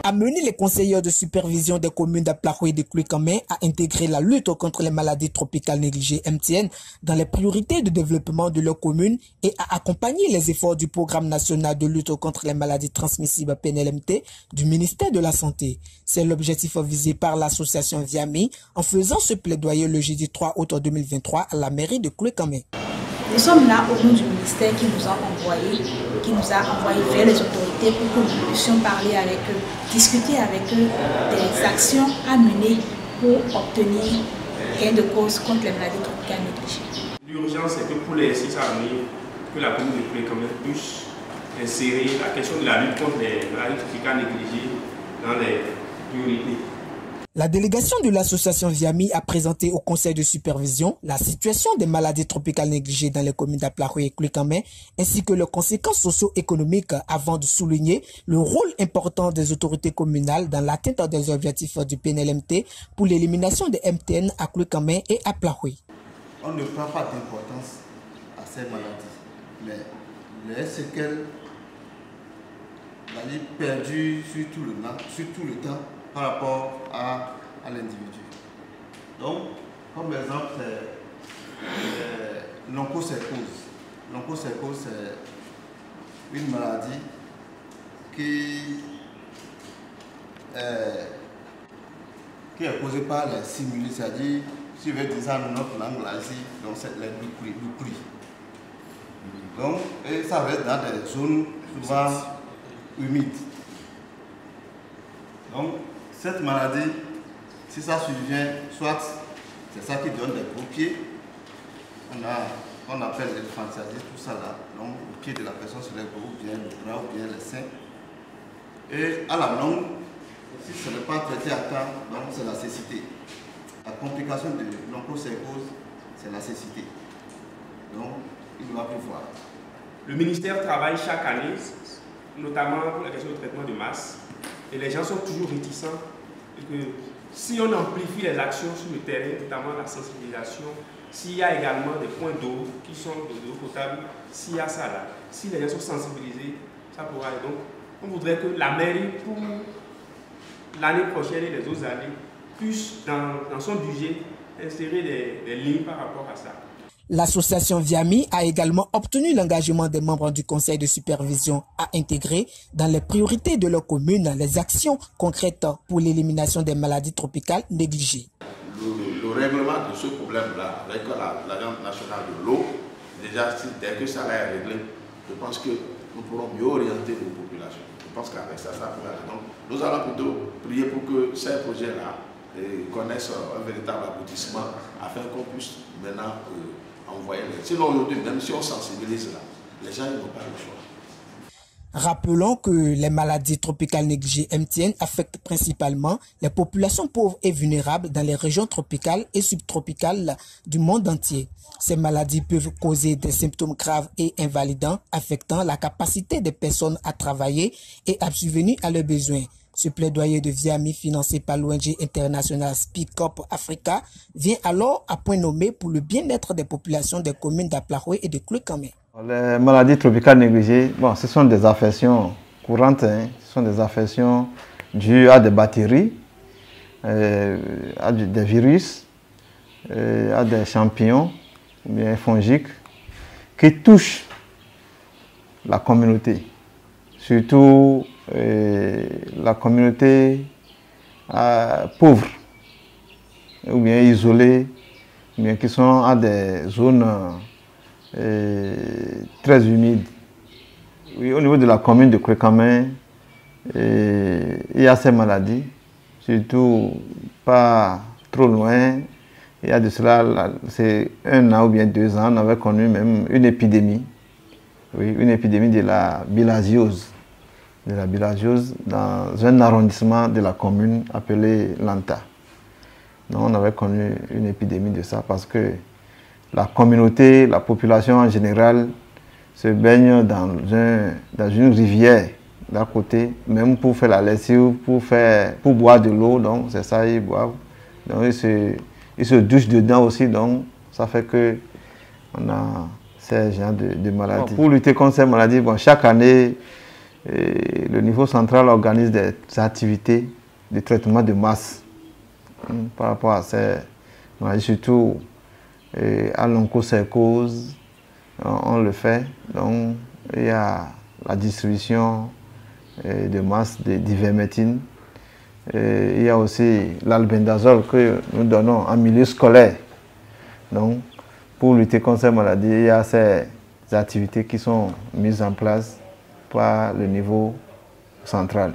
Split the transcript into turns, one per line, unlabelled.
Amener les conseillers de supervision des communes d'Aplahou et de Koulikame à intégrer la lutte contre les maladies tropicales négligées MTN dans les priorités de développement de leur commune et à accompagner les efforts du programme national de lutte contre les maladies transmissibles PNLMT du ministère de la Santé. C'est l'objectif visé par l'association Viami en faisant ce plaidoyer le jeudi 3 août 2023 à la mairie de Koulikame.
Nous sommes là au nom du ministère qui nous a envoyé vers les autorités pour que nous puissions parler avec eux, discuter avec eux des actions à mener pour obtenir gain de cause contre les maladies tropicales négligées.
L'urgence, c'est que pour les 6 années, que la commune de Koulikame puisse insérer la question de la lutte contre les maladies tropicales négligées dans les priorités.
La délégation de l'association Viami a présenté au conseil de supervision la situation des maladies tropicales négligées dans les communes d'Aplahou et Koulikame ainsi que leurs conséquences socio-économiques avant de souligner le rôle important des autorités communales dans l'atteinte des objectifs du PNLMT pour l'élimination des MTN à Koulikame et Aplahou.
On ne prend pas d'importance à ces maladies, mais les séquelles, la vie perdue sur tout le temps par rapport à l'individu. Donc, comme exemple, l'onchocercose. L'onchocercose, c'est une maladie qui est causée par les stimuli, c'est-à-dire, si je vais dire ça dans notre langue, là, ici, donc c'est les bruits. Donc, et ça reste dans des zones souvent humides. Donc, cette maladie, si ça survient, soit c'est ça qui donne des gros pieds, on appelle l'éléphantiasis, tout ça là, donc le pied de la personne sur les gros, ou bien le bras, ou bien les seins. Et à la longue, si ce n'est pas traité à temps, donc c'est la cécité. La complication de l'onchocercose, c'est la cécité. Donc, il doit pouvoir.
Le ministère travaille chaque année, notamment pour la question du traitement de masse. Et les gens sont toujours réticents. Et que si on amplifie les actions sur le terrain, notamment la sensibilisation, s'il y a également des points d'eau qui sont de l'eau potable, s'il y a ça là, si les gens sont sensibilisés, ça pourra aller. Donc, on voudrait que la mairie, pour l'année prochaine et les autres années, puisse, dans son budget, insérer des lignes par rapport à ça.
L'association Viami a également obtenu l'engagement des membres du conseil de supervision à intégrer dans les priorités de leur commune les actions concrètes pour l'élimination des maladies tropicales négligées.
Le règlement de ce problème-là, avec l'Agence nationale de l'eau, déjà, dès que ça va être réglé, je pense que nous pourrons mieux orienter nos populations. Je pense qu'avec ça, ça peut aller. Donc, nous allons plutôt prier pour que ces projets-là connaissent un véritable aboutissement afin qu'on puisse maintenant envoyer les... Sinon, aujourd'hui, même si on sensibilise là, les gens n'ont pas le choix.
Rappelons que les maladies tropicales négligées MTN affectent principalement les populations pauvres et vulnérables dans les régions tropicales et subtropicales du monde entier. Ces maladies peuvent causer des symptômes graves et invalidants affectant la capacité des personnes à travailler et à subvenir à leurs besoins. Ce plaidoyer de Viami financé par l'ONG internationale Speak Up Africa vient alors à point nommé pour le bien-être des populations des communes d'Aplahou et de Koulikame.
Les maladies tropicales négligées, bon, ce sont des affections courantes, hein. Ce sont des affections dues à des bactéries, à des virus, à des champignons, ou bien fongiques, qui touchent la communauté, surtout la communauté pauvre, ou bien isolée, ou bien qui sont à des zones très humides. Oui, au niveau de la commune de Koulikame, il y a ces maladies, surtout pas trop loin. Il y a de cela, c'est 1 an ou bien 2 ans, on avait connu même une épidémie. Oui, une épidémie de la bilharziose. De la bilharziose dans un arrondissement de la commune appelé Lanta. Donc, on avait connu une épidémie de ça parce que la communauté, la population en général se baigne dans une rivière d'à côté, même pour faire la lessive, pour boire de l'eau, donc c'est ça, ils boivent. Donc ils se douchent dedans aussi, donc ça fait que on a ces genres de maladies. Bon, pour lutter contre ces maladies, bon, chaque année, Et le niveau central organise des activités de traitement de masse par rapport à ces maladies, surtout à l'onchocercose, on le fait. Donc, il y a la distribution de masse d'ivermectine. Il y a aussi l'albendazole que nous donnons en milieu scolaire. Donc, pour lutter contre ces maladies, il y a ces activités qui sont mises en place par le niveau central.